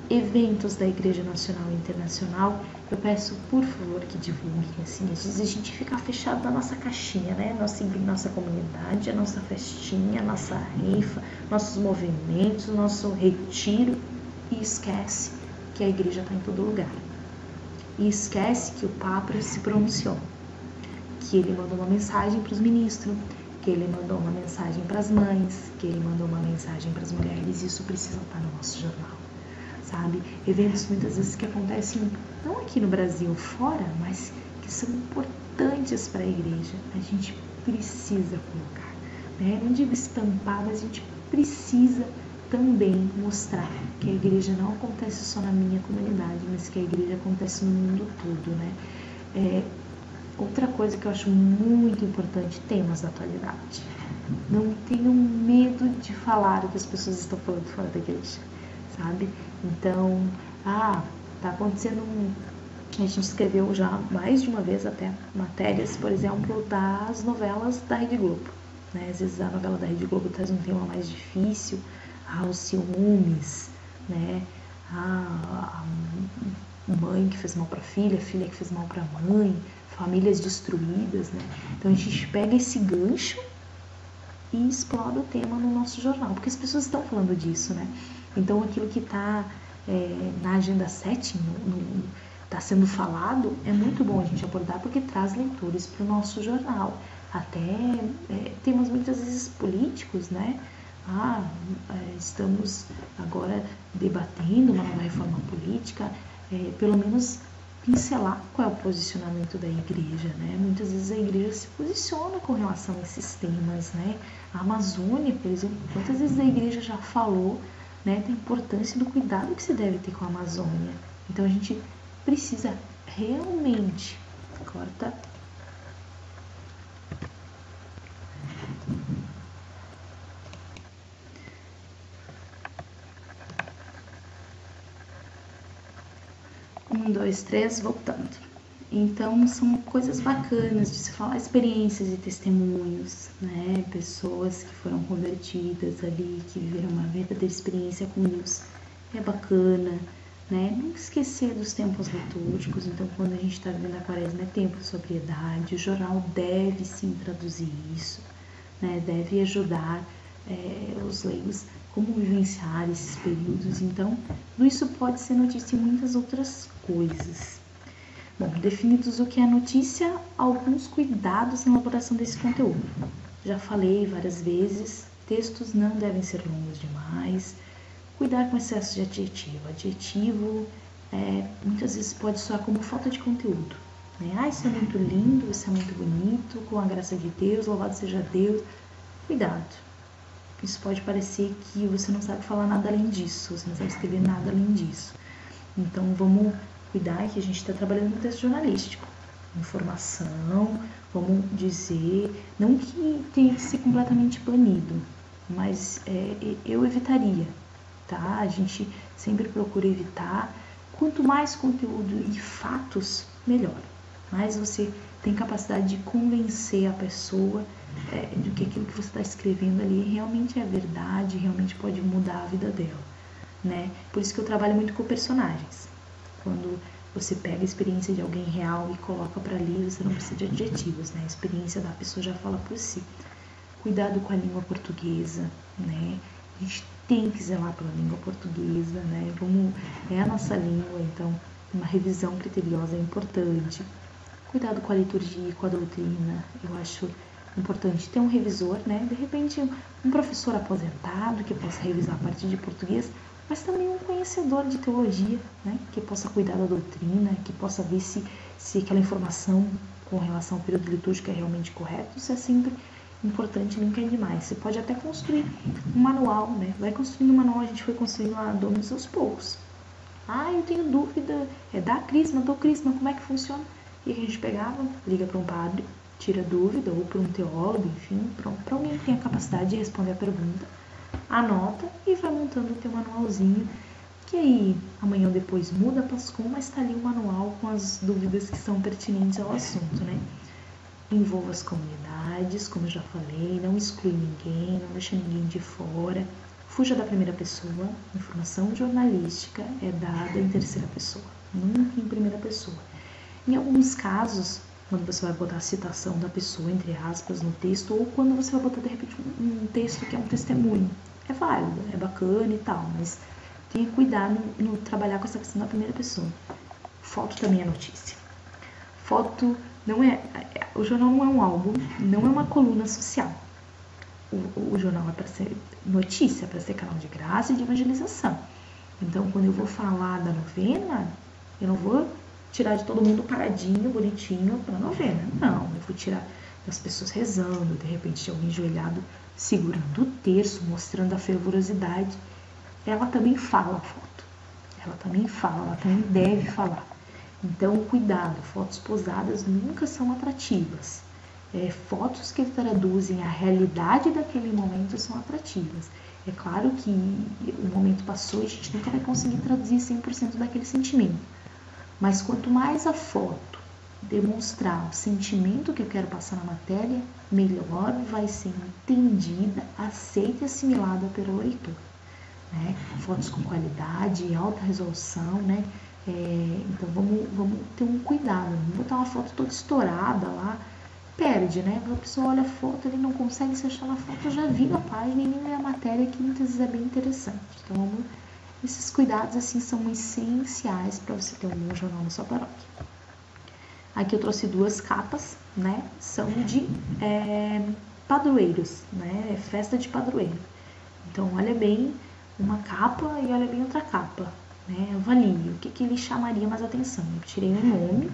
Eventos da Igreja Nacional e Internacional, eu peço, por favor, que divulguem, assim, às vezes a gente fica fechado na nossa caixinha, né, nossa comunidade, a nossa festinha, a nossa rifa, nossos movimentos, nosso retiro, e esquece que a igreja está em todo lugar. E esquece que o Papa se pronunciou, que ele mandou uma mensagem para os ministros, que ele mandou uma mensagem para as mães, que ele mandou uma mensagem para as mulheres, e isso precisa estar no nosso jornal. Sabe? Eventos muitas vezes que acontecem não aqui no Brasil, fora, mas que são importantes para a igreja. A gente precisa colocar, né? Não digo estampar, mas a gente precisa também mostrar que a igreja não acontece só na minha comunidade, mas que a igreja acontece no mundo todo, né? Outra coisa que eu acho muito importante, temas da atualidade. Não tenham medo de falar o que as pessoas estão falando fora da igreja, sabe? Então, tá acontecendo a gente escreveu já mais de uma vez até matérias, por exemplo, das novelas da Rede Globo, né? Às vezes a novela da Rede Globo traz um tema mais difícil, os ciúmes, né? A mãe que fez mal para a filha que fez mal para a mãe, famílias destruídas, né? Então a gente pega esse gancho e explora o tema no nosso jornal, porque as pessoas estão falando disso, né? Então aquilo que está na agenda 7, está sendo falado, é muito bom a gente abordar, porque traz leitores para o nosso jornal. Até temas muitas vezes políticos, né? Estamos agora debatendo uma nova reforma política, pelo menos pincelar qual é o posicionamento da igreja, né? Muitas vezes a igreja se posiciona com relação a esses temas, né? A Amazônia, por exemplo, quantas vezes a igreja já falou, né, da importância do cuidado que se deve ter com a Amazônia. Então a gente precisa realmente voltando. Então são coisas bacanas de se falar, experiências e testemunhos, né? Pessoas que foram convertidas ali, que viveram uma verdadeira experiência com Deus. É bacana, né? Não esquecer dos tempos litúrgicos. Então, quando a gente está vivendo a quaresma, é tempo de sobriedade. O jornal deve sim traduzir isso, né? Deve ajudar os leigos como vivenciar esses períodos. Então, tudo isso pode ser notícia e muitas outras coisas. Bom, definidos o que é notícia, alguns cuidados na elaboração desse conteúdo. Já falei várias vezes, textos não devem ser longos demais. Cuidar com excesso de adjetivo. Adjetivo muitas vezes pode soar como falta de conteúdo, né? Isso é muito lindo, isso é muito bonito, com a graça de Deus, louvado seja Deus. Cuidado. Isso pode parecer que você não sabe falar nada além disso, você não sabe escrever nada além disso. Então, vamos cuidar que a gente está trabalhando no texto jornalístico. Informação, vamos dizer, não que tenha que ser completamente banido, mas eu evitaria, tá? A gente sempre procura evitar. Quanto mais conteúdo e fatos, melhor. Mais você tem capacidade de convencer a pessoa de que aquilo que você está escrevendo ali realmente é verdade, realmente pode mudar a vida dela, né? Por isso que eu trabalho muito com personagens. Quando você pega a experiência de alguém real e coloca para ali, você não precisa de adjetivos, né? A experiência da pessoa já fala por si. Cuidado com a língua portuguesa, né? A gente tem que zelar pela língua portuguesa, né? É a nossa língua, então uma revisão criteriosa é importante. Cuidado com a liturgia e com a doutrina, eu acho importante ter um revisor, né? De repente um professor aposentado que possa revisar a parte de português, mas também um conhecedor de teologia, né? Que possa cuidar da doutrina, que possa ver se aquela informação com relação ao período litúrgico é realmente correto. Isso é sempre importante, nunca é demais. Você pode até construir um manual, né? Vai construindo um manual, a gente foi construindo lá Dominus aos poucos. Eu tenho dúvida, dá crisma, dou crisma, como é que funciona? E a gente pegava, liga para um padre, tira dúvida, ou para um teólogo, enfim, para alguém que tenha capacidade de responder a pergunta, anota e vai montando o teu manualzinho, que aí amanhã ou depois muda a Pascom, mas está ali o manual com as dúvidas que são pertinentes ao assunto, né? Envolva as comunidades, como eu já falei, não exclui ninguém, não deixa ninguém de fora, fuja da primeira pessoa, informação jornalística é dada em terceira pessoa, nunca em primeira pessoa. Em alguns casos, quando você vai botar a citação da pessoa, entre aspas, no texto, ou quando você vai botar, de repente, um texto que é um testemunho, é válido, é bacana e tal, mas tenha cuidado no trabalhar com essa questão da primeira pessoa. Foto também é notícia. Foto não é... O jornal não é um álbum, não é uma coluna social. O jornal é para ser notícia, para ser canal de graça e de evangelização. Então, quando eu vou falar da novena, eu não vou tirar de todo mundo paradinho, bonitinho para a novena. Não, eu vou tirar das pessoas rezando, de repente de alguém enjoelhado segurando o terço, mostrando a fervorosidade. Ela também fala a foto. Ela também fala, ela também deve falar. Então, cuidado, fotos posadas nunca são atrativas. Fotos que traduzem a realidade daquele momento são atrativas. É claro que o momento passou e a gente nunca vai conseguir traduzir 100% daquele sentimento. Mas quanto mais a foto demonstrar o sentimento que eu quero passar na matéria, melhor vai ser entendida, aceita e assimilada pelo leitor. Né? Fotos com qualidade, alta resolução, né? Então vamos ter um cuidado, não botar uma foto toda estourada lá, perde, né? A pessoa olha a foto, ele não consegue se achar na foto, já vira a página e nem lê a matéria, que muitas vezes é bem interessante. Então esses cuidados assim são essenciais para você ter um bom jornal na sua paróquia. Aqui eu trouxe duas capas, né? São de padroeiros, né? Festa de padroeiro. Então olha bem uma capa e olha bem outra capa, né? Avalie o que ele chamaria mais atenção. Eu tirei o nome,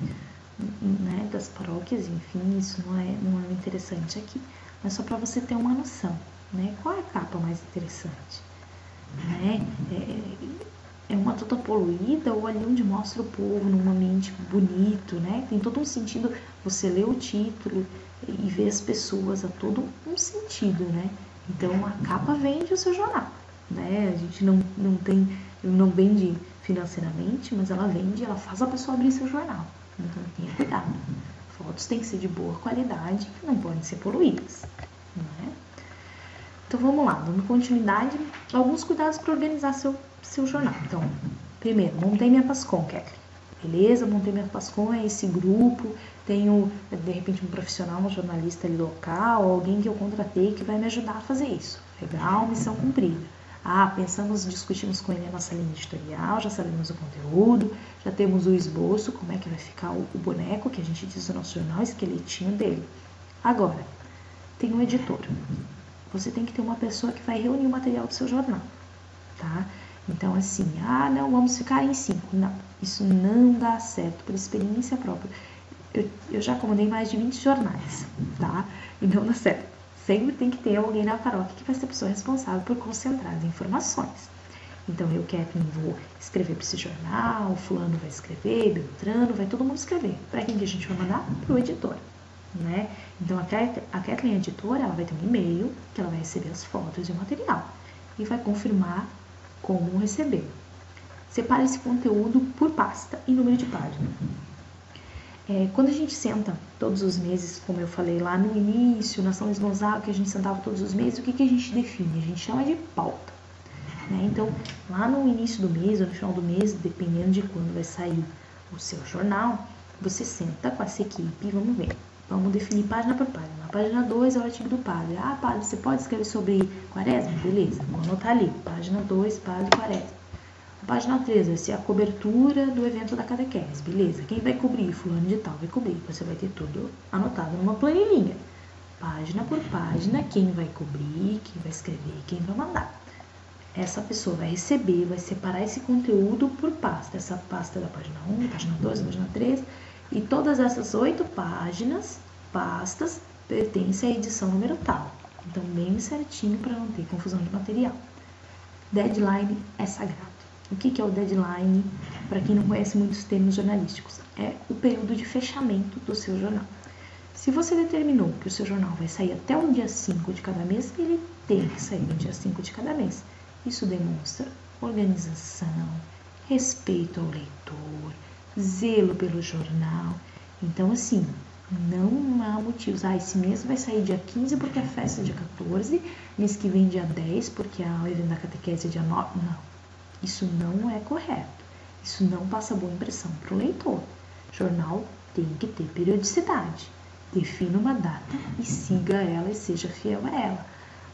né, das paróquias, enfim, isso não é interessante aqui, mas só para você ter uma noção, né? Qual é a capa mais interessante? Né? É uma toda poluída ou ali onde mostra o povo num ambiente bonito, né? Tem todo um sentido, você lê o título e vê as pessoas, há todo um sentido, né? Então a capa vende o seu jornal, né? A gente não vende financeiramente, mas ela vende, ela faz a pessoa abrir seu jornal. Então tenha cuidado. Fotos têm que ser de boa qualidade, não podem ser poluídas, né? Então vamos lá, dando continuidade, alguns cuidados para organizar seu jornal. Então, primeiro, montei minha Pascom, Kathleen. Beleza, montei minha Pascom, é esse grupo, tenho de repente um profissional, um jornalista ali local, alguém que eu contratei que vai me ajudar a fazer isso. Legal, missão cumprida. Pensamos, discutimos com ele a nossa linha editorial, já sabemos o conteúdo, já temos o esboço, como é que vai ficar o boneco que a gente diz no nosso jornal, esqueletinho dele. Agora, tem um editor. Você tem que ter uma pessoa que vai reunir o material do seu jornal, tá? Então, assim, não, vamos ficar em 5. Não, isso não dá certo, por experiência própria. Eu já comandei mais de 20 jornais, tá? E não dá certo. Sempre tem que ter alguém na paróquia que vai ser a pessoa responsável por concentrar as informações. Então, eu, Kathleen, vou escrever para esse jornal, fulano vai escrever, Beltrano, vai todo mundo escrever. Para quem que a gente vai mandar? Para o editor, né? Então, a Kathleen editora, ela vai ter um e-mail que ela vai receber as fotos e o material e vai confirmar como receber. Separe esse conteúdo por pasta e número de página. Quando a gente senta todos os meses, como eu falei lá no início, na São Luís Gonzaga, que a gente sentava todos os meses, o que a gente define? A gente chama de pauta. Né? Então, lá no início do mês ou no final do mês, dependendo de quando vai sair o seu jornal, você senta com essa equipe e vamos ver. Vamos definir página por página. Na página 2 é o artigo do padre. Ah, padre, você pode escrever sobre quaresma? Beleza, vou anotar ali. Página 2, padre, quaresma. Página 3 vai ser a cobertura do evento da catequese, beleza? Quem vai cobrir? Fulano de tal vai cobrir. Você vai ter tudo anotado numa planilhinha. Página por página, quem vai cobrir, quem vai escrever, quem vai mandar. Essa pessoa vai receber, vai separar esse conteúdo por pasta. Essa pasta da página 1, página 2, página 3. E todas essas 8 pastas, pertencem à edição número tal. Então, bem certinho para não ter confusão de material. Deadline é sagrado. O que é o deadline? Para quem não conhece muitos termos jornalísticos, é o período de fechamento do seu jornal. Se você determinou que o seu jornal vai sair até o dia 5 de cada mês, ele tem que sair no dia 5 de cada mês. Isso demonstra organização, respeito ao leitor, zelo pelo jornal. Então, assim, não há motivos. Esse mês vai sair dia 15 porque é festa dia 14, mês que vem dia 10 porque o evento da catequese é dia 9. Não. Isso não é correto. Isso não passa boa impressão para o leitor. Jornal tem que ter periodicidade. Defina uma data e siga ela e seja fiel a ela.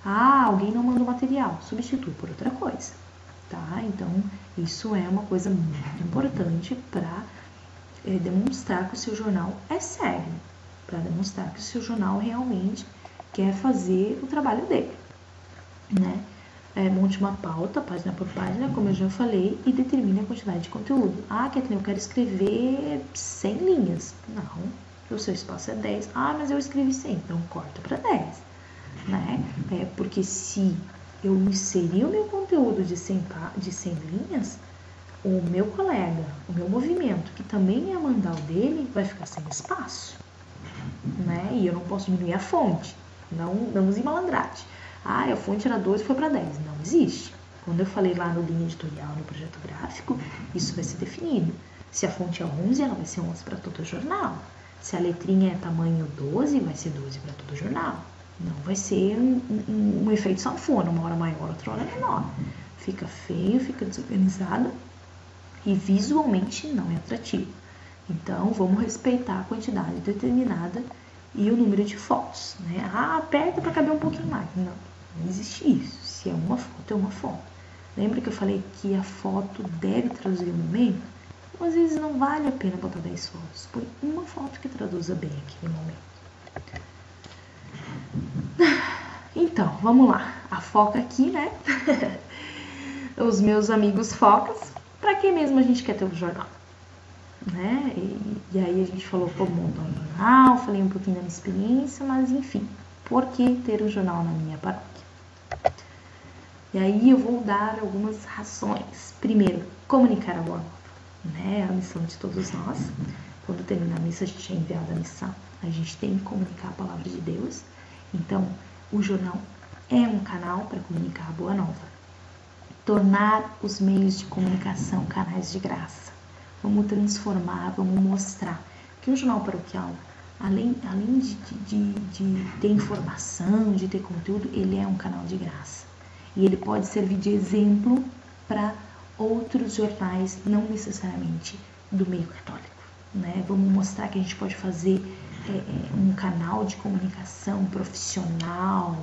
Alguém não mandou material, substitui por outra coisa. Tá? Então, isso é uma coisa muito importante para demonstrar que o seu jornal é sério. Para demonstrar que o seu jornal realmente quer fazer o trabalho dele. Né? Monte uma pauta, página por página, como eu já falei, e determine a quantidade de conteúdo. Kathleen, eu quero escrever 100 linhas. Não, o seu espaço é 10. Mas eu escrevi 100, então corta para 10. Né? Porque se eu inserir o meu conteúdo de 100 linhas, o meu colega, o meu movimento, que também ia mandar o dele, vai ficar sem espaço. Né? E eu não posso diminuir a fonte. Não use malandragem. A fonte era 12 e foi para 10. Não existe. Quando eu falei lá no linha editorial, no projeto gráfico, isso vai ser definido. Se a fonte é 11, ela vai ser 11 para todo o jornal. Se a letrinha é tamanho 12, vai ser 12 para todo o jornal. Não vai ser um efeito sanfona, uma hora maior, outra hora menor. Fica feio, fica desorganizado e visualmente não é atrativo. Então, vamos respeitar a quantidade determinada e o número de fotos. Né? Aperta para caber um pouquinho mais. Não existe isso. Se é uma foto, é uma foto. Lembra que eu falei que a foto deve traduzir o momento? Às vezes não vale a pena botar 10 fotos. Põe uma foto que traduza bem aquele momento. Então, vamos lá. A foca aqui, né? Os meus amigos focas. Para que mesmo a gente quer ter um jornal? Né? E aí a gente falou como montar um jornal, falei um pouquinho da minha experiência, mas enfim, por que ter um jornal na minha paróquia? E aí eu vou dar algumas razões. Primeiro, comunicar a boa nova, né? A missão de todos nós. Quando termina a missa, a gente é enviado a missão. A gente tem que comunicar a palavra de Deus. Então, o jornal é um canal para comunicar a boa nova. Tornar os meios de comunicação canais de graça. Vamos transformar, vamos mostrar que o jornal paroquial, além de ter informação, de ter conteúdo, ele é um canal de graça. E ele pode servir de exemplo para outros jornais, não necessariamente do meio católico. Né? Vamos mostrar que a gente pode fazer um canal de comunicação profissional,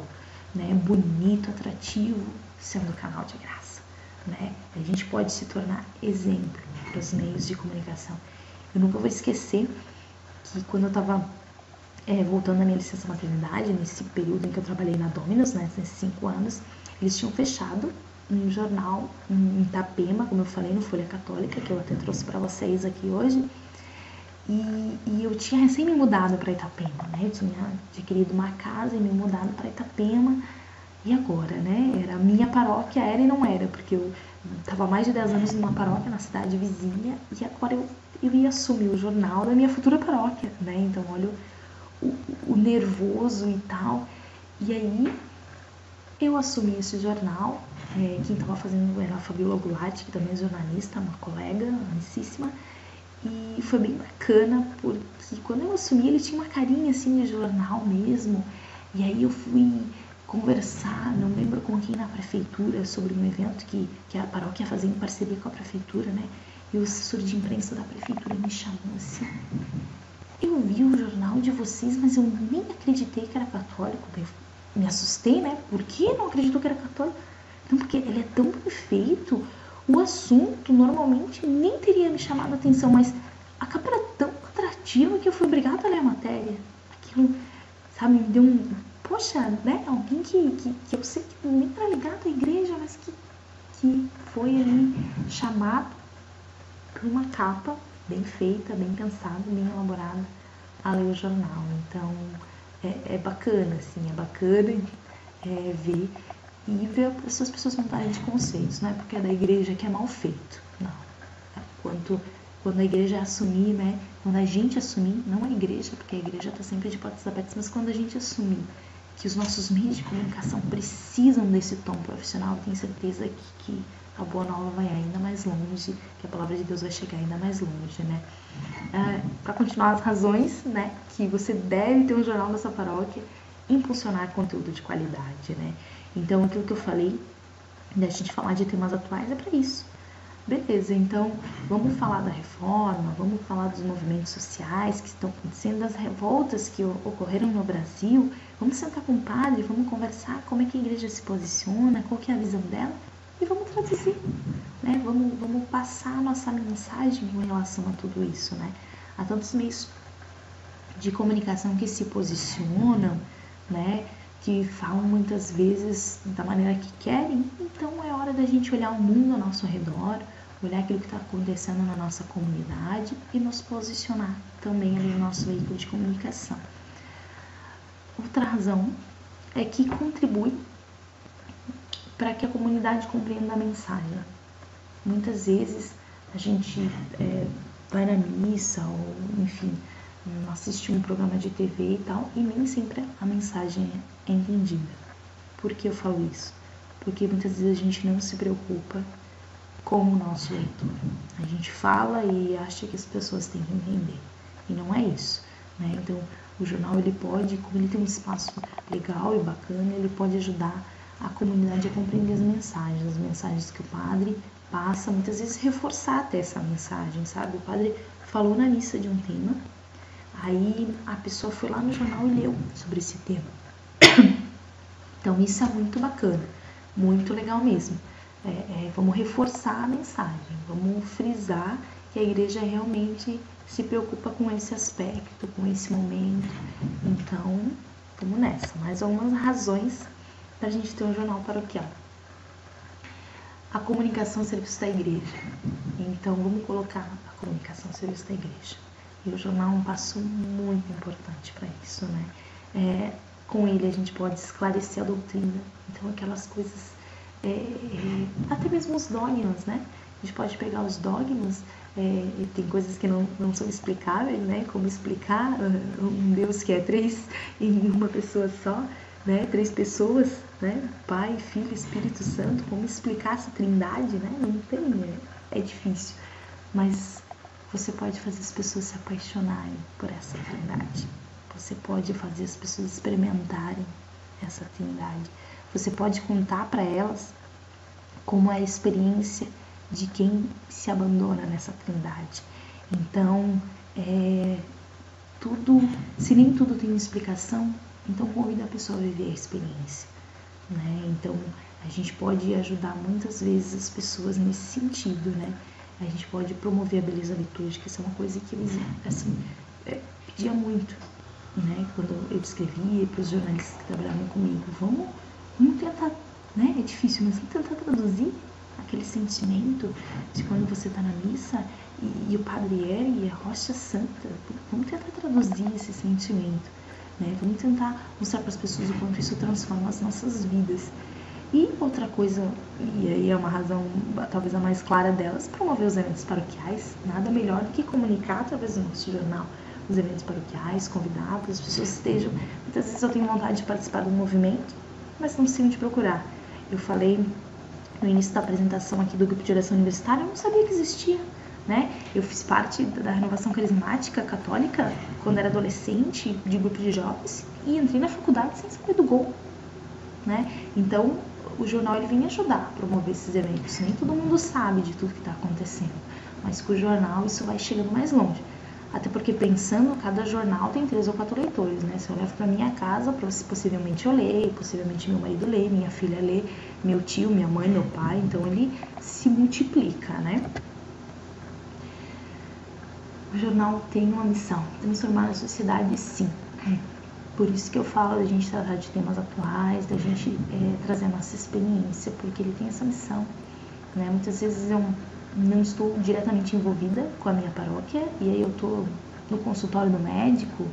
né? Bonito, atrativo, sendo canal de graça. Né? A gente pode se tornar exemplo para os meios de comunicação. Eu nunca vou esquecer que quando eu estava voltando da minha licença maternidade, nesse período em que eu trabalhei na Dominus, né, nesses 5 anos, eles tinham fechado um jornal em Itapema, como eu falei, no Folha Católica, que eu até trouxe para vocês aqui hoje. E eu tinha recém me mudado para Itapema, né? Eu tinha adquirido uma casa e me mudado para Itapema. e agora, né? Era a minha paróquia, era e não era, porque eu estava há mais de 10 anos numa paróquia na cidade vizinha, e agora eu ia assumir o jornal da minha futura paróquia, né? Então, olha o nervoso e tal. E aí, eu assumi esse jornal, quem estava fazendo era a Fabiola Goulart, que também é jornalista, uma colega, amicíssima, e foi bem bacana, porque quando eu assumi, ele tinha uma carinha assim de jornal mesmo, e aí eu fui conversar, não lembro com quem na prefeitura, sobre um evento que a paróquia ia fazer em parceria com a prefeitura, né? E o assessor de imprensa da prefeitura me chamou assim: eu vi o jornal de vocês, mas eu nem acreditei que era católico. Eu me assustei, né? Por que não acreditou que era católico? Não, porque ele é tão perfeito, o assunto normalmente nem teria me chamado a atenção, mas a capa era tão atrativa que eu fui obrigada a ler a matéria. Aquilo, sabe, me deu um... Poxa, né? Alguém que eu sei que nem era ligado à igreja, mas que foi ali chamado por uma capa bem feita, bem pensada, bem elaborada a ler o jornal. Então, é bacana, assim, é bacana ver e ver essas pessoas mudarem de conceitos, não é porque é da igreja que é mal feito, não. Quando a igreja assumir, né, quando a gente assumir, não a igreja, porque a igreja está sempre de portas abertas, mas quando a gente assumir que os nossos meios de comunicação precisam desse tom profissional, tenho certeza que a boa nova vai ainda mais longe, que a palavra de Deus vai chegar ainda mais longe, né? Para continuar as razões, né, que você deve ter um jornal da sua paróquia, impulsionar conteúdo de qualidade, né? Então, aquilo que eu falei, da gente falar de temas atuais, é para isso. Beleza, então vamos falar da reforma, vamos falar dos movimentos sociais que estão acontecendo, das revoltas que ocorreram no Brasil. Vamos sentar com o padre, vamos conversar como é que a igreja se posiciona, qual que é a visão dela e vamos traduzir, né? Vamos passar a nossa mensagem com relação a tudo isso, né? Há tantos meios de comunicação que se posicionam, né? Que falam muitas vezes da maneira que querem, então é hora da gente olhar o mundo ao nosso redor, olhar aquilo que está acontecendo na nossa comunidade e nos posicionar também ali no nosso veículo de comunicação. Outra razão é que contribui para que a comunidade compreenda a mensagem. Muitas vezes a gente vai na missa ou, enfim, assiste um programa de TV e tal, e nem sempre a mensagem é entendida. Por que eu falo isso? Porque muitas vezes a gente não se preocupa com o nosso leitor. A gente fala e acha que as pessoas têm que entender. E não é isso, né? Então, o jornal, ele pode, como ele tem um espaço legal e bacana, ele pode ajudar a comunidade a compreender as mensagens que o padre passa, muitas vezes reforçar até essa mensagem, sabe? O padre falou na missa de um tema, aí a pessoa foi lá no jornal e leu sobre esse tema. Então, isso é muito bacana, muito legal mesmo. Vamos reforçar a mensagem, vamos frisar que a igreja realmente se preocupa com esse aspecto, com esse momento. Então, vamos nessa. Mais algumas razões para a gente ter um jornal paroquial. A comunicação ao serviço da igreja. Então, vamos colocar a comunicação ao serviço da igreja. E o jornal é um passo muito importante para isso, né? Com ele a gente pode esclarecer a doutrina. Então, aquelas coisas, até mesmo os dogmas, né? A gente pode pegar os dogmas, tem coisas que não são explicáveis, né? Como explicar um Deus que é 3 em uma pessoa só, né? 3 pessoas, né? Pai, Filho, Espírito Santo. Como explicar essa trindade, né? Não tem, é difícil. Mas você pode fazer as pessoas se apaixonarem por essa trindade. Você pode fazer as pessoas experimentarem essa trindade. Você pode contar para elas como é a experiência de quem se abandona nessa trindade. Então, se nem tudo tem uma explicação, então convida a pessoa a viver a experiência, né? Então, a gente pode ajudar muitas vezes as pessoas nesse sentido, né? A gente pode promover a beleza litúrgica, isso é uma coisa que eles, assim, pedia muito, né? Quando eu escrevia para os jornalistas que trabalhavam comigo, vamos tentar, né? É difícil, mas vamos tentar traduzir aquele sentimento de quando você está na missa e o padre e a hóstia santa. Vamos tentar traduzir esse sentimento. né? Vamos tentar mostrar para as pessoas o quanto isso transforma as nossas vidas. E outra coisa, e aí é uma razão talvez a mais clara delas, promover os eventos paroquiais. Nada melhor do que comunicar através do nosso jornal os eventos paroquiais, convidar para as pessoas estejam. Muitas vezes eu tenho vontade de participar do movimento, mas não sei onde procurar. Eu falei no início da apresentação aqui do grupo de oração universitária, eu não sabia que existia, né? Eu fiz parte da renovação carismática católica quando era adolescente, de grupo de jovens, e entrei na faculdade sem saber do gol, né? Então, o jornal ele vem ajudar a promover esses eventos. Nem todo mundo sabe de tudo que está acontecendo, mas com o jornal isso vai chegando mais longe. Até porque, pensando, cada jornal tem 3 ou 4 leitores, né? Se eu levo para minha casa, possivelmente eu leio, possivelmente meu marido lê, minha filha lê, meu tio, minha mãe, meu pai, então ele se multiplica, né? O jornal tem uma missão, transformar a sociedade, sim. Por isso que eu falo da gente tratar de temas atuais, da gente trazer a nossa experiência, porque ele tem essa missão, né? Muitas vezes eu não estou diretamente envolvida com a minha paróquia, e aí eu estou no consultório do médico,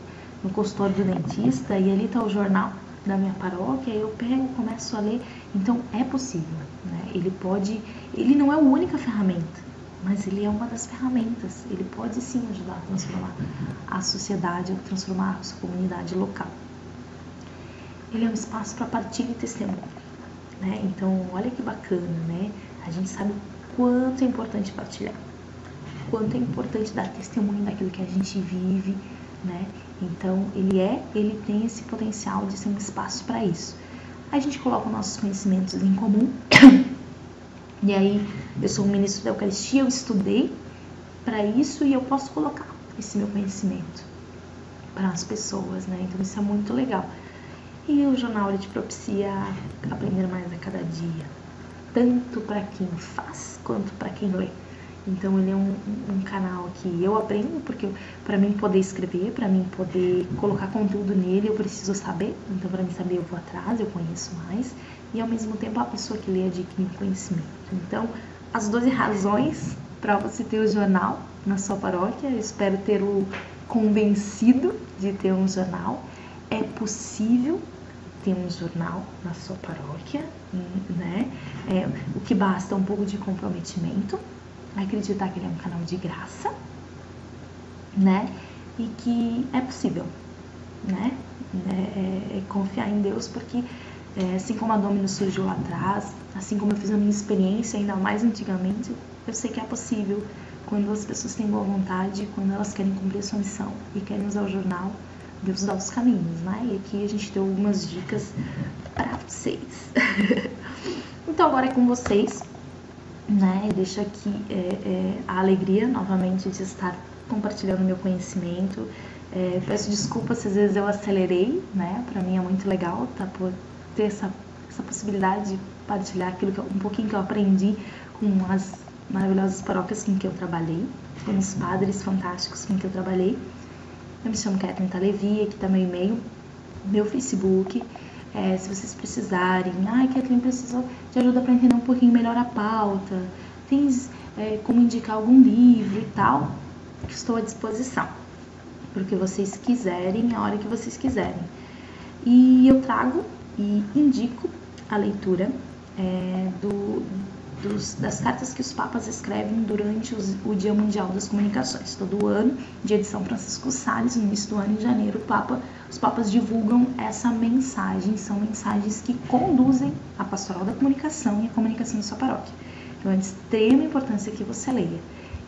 no consultório do dentista, e ali está o jornal da minha paróquia, e eu pego, começo a ler. Então é possível, né? Ele não é a única ferramenta, mas ele é uma das ferramentas. Ele pode sim ajudar a transformar a sociedade, a transformar a sua comunidade local. Ele é um espaço para partilha e testemunho, né? Então olha que bacana, né? A gente sabe quanto é importante partilhar, quanto é importante dar testemunho daquilo que a gente vive, né? Então ele tem esse potencial de ser um espaço para isso. A gente coloca os nossos conhecimentos em comum. E aí, eu sou um ministro da Eucaristia, eu estudei para isso e eu posso colocar esse meu conhecimento para as pessoas, né? Então isso é muito legal. E o jornal ele te propicia aprender mais a cada dia, tanto para quem faz quanto para quem lê. Então ele é um canal que eu aprendo, porque para mim poder escrever, para mim poder colocar conteúdo nele, eu preciso saber. Então para mim saber eu vou atrás, eu conheço mais. E ao mesmo tempo a pessoa que lê adquire conhecimento. Então as 12 razões para você ter o jornal na sua paróquia, eu espero ter-o convencido de ter um jornal. É possível ter um jornal na sua paróquia, né? O que basta é um pouco de comprometimento, acreditar que ele é um canal de graça, né? E que é possível, né? Confiar em Deus, porque assim como a Dominus surgiu lá atrás, assim como eu fiz a minha experiência ainda mais antigamente, eu sei que é possível quando as pessoas têm boa vontade, quando elas querem cumprir a sua missão e querem usar o jornal. Deus dá os caminhos, né? E aqui a gente deu algumas dicas para vocês. Então agora é com vocês, né? Eu deixo aqui a alegria novamente de estar compartilhando meu conhecimento. Peço desculpas se às vezes eu acelerei, né? Para mim é muito legal por ter essa possibilidade de partilhar aquilo um pouquinho que eu aprendi com as maravilhosas paróquias com que eu trabalhei, com os padres fantásticos com que eu trabalhei. Eu me chamo Kathleen Talevi, aqui está meu e-mail, meu Facebook. Se vocês precisarem, Kathleen, precisou de ajuda para entender um pouquinho melhor a pauta, tens como indicar algum livro e tal, estou à disposição, para o que vocês quiserem, a hora que vocês quiserem. E eu trago e indico a leitura das cartas que os papas escrevem durante o Dia Mundial das Comunicações. Todo ano, dia de São Francisco Sales, no início do ano, em janeiro, os papas divulgam essa mensagem. São mensagens que conduzem a pastoral da comunicação e a comunicação da sua paróquia. Então é de extrema importância que você leia.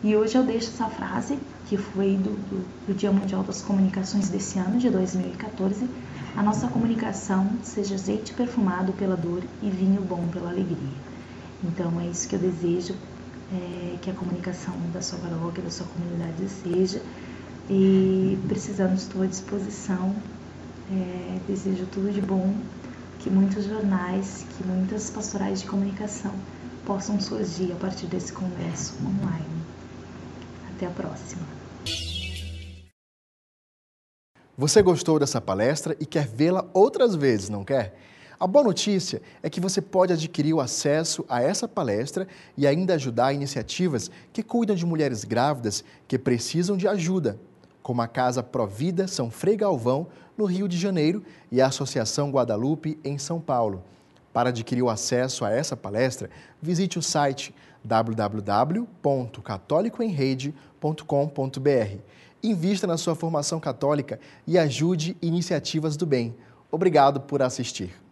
E hoje eu deixo essa frase, que foi do Dia Mundial das Comunicações desse ano, de 2014. A nossa comunicação seja azeite perfumado pela dor e vinho bom pela alegria. Então é isso que eu desejo, que a comunicação da sua paróquia, da sua comunidade seja. E precisando, estou à disposição. Desejo tudo de bom, que muitos jornais, que muitas pastorais de comunicação possam surgir a partir desse congresso online. Até a próxima. Você gostou dessa palestra e quer vê-la outras vezes, não quer? A boa notícia é que você pode adquirir o acesso a essa palestra e ainda ajudar iniciativas que cuidam de mulheres grávidas que precisam de ajuda, como a Casa Provida São Frei Galvão, no Rio de Janeiro, e a Associação Guadalupe, em São Paulo. Para adquirir o acesso a essa palestra, visite o site www.catolicoemrede.com.br. Invista na sua formação católica e ajude iniciativas do bem. Obrigado por assistir.